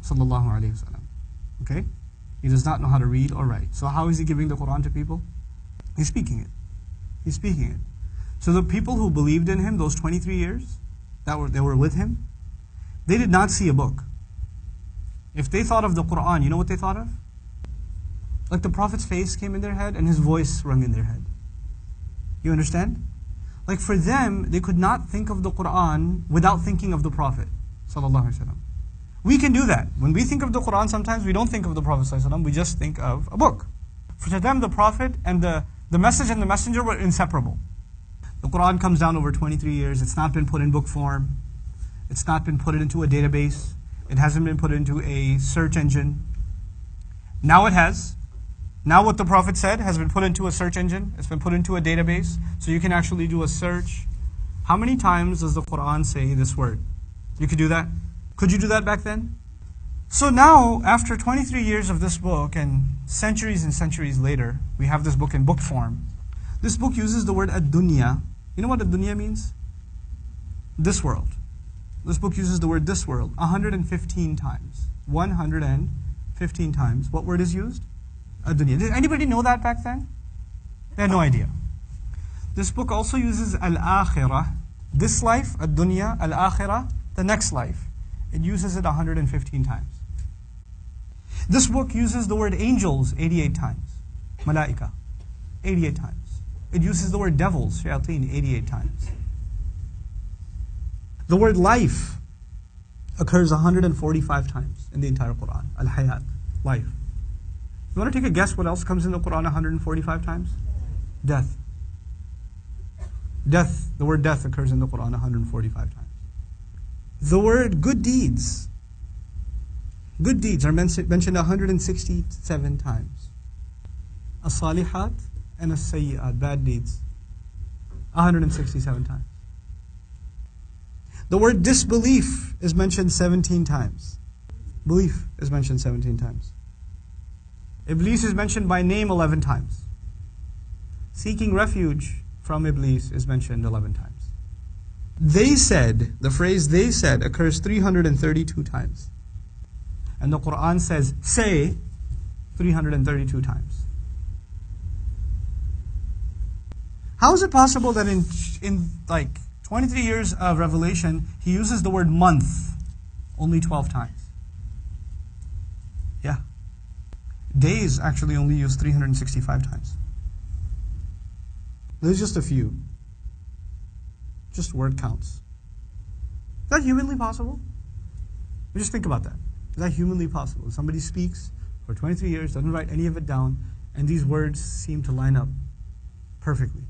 sallallahu alaihi wasallam. Okay? He does not know how to read or write. So how is he giving the Quran to people? He's speaking it. He's speaking it. So the people who believed in him those 23 years, they were with him, they did not see a book. If they thought of the Quran, you know what they thought of? Like the Prophet's face came in their head and his voice rung in their head. You understand? Like for them, they could not think of the Quran without thinking of the Prophet sallallahu alaihi wasallam. We can do that. When we think of the Quran, sometimes we don't think of the Prophet sallallahu alaihi wasallam, we just think of a book. For them, the Prophet and the message and the messenger were inseparable. The Quran comes down over 23 years. It's not been put in book form. It's not been put into a database. It hasn't been put into a search engine. Now it has. Now what the Prophet said has been put into a search engine. It's been put into a database. So you can actually do a search. How many times does the Quran say this word? You could do that? Could you do that back then? So now, after 23 years of this book and centuries later, we have this book in book form. This book uses the word ad-dunya. You know what ad-dunya means? This world. This book uses the word this world 115 times. 115 times. What word is used? Ad-dunya. Did anybody know that back then? They had no idea. This book also uses al-akhirah. This life, ad-dunya, al-akhirah, the next life. It uses it 115 times. This book uses the word angels 88 times. Malaika, 88 times. It uses the word devils, shayateen, 88 times. The word life occurs 145 times in the entire Quran. Al-hayat, life. You want to take a guess what else comes in the Quran 145 times? Death. Death, the word death occurs in the Quran 145 times. The word good deeds. Good deeds are mentioned 167 times. As-salihat and as-sayyi'at, bad deeds. 167 times. The word disbelief is mentioned 17 times. Belief is mentioned 17 times. Iblis is mentioned by name 11 times. Seeking refuge from Iblis is mentioned 11 times. They said, the phrase they said occurs 332 times. And the Quran says, say 332 times. How is it possible that in like 23 years of revelation, he uses the word month only 12 times? Yeah. Days actually only used 365 times. There's just a few. Just word counts. Is that humanly possible? Just think about that. Is that humanly possible? Somebody speaks for 23 years, doesn't write any of it down, and these words seem to line up perfectly.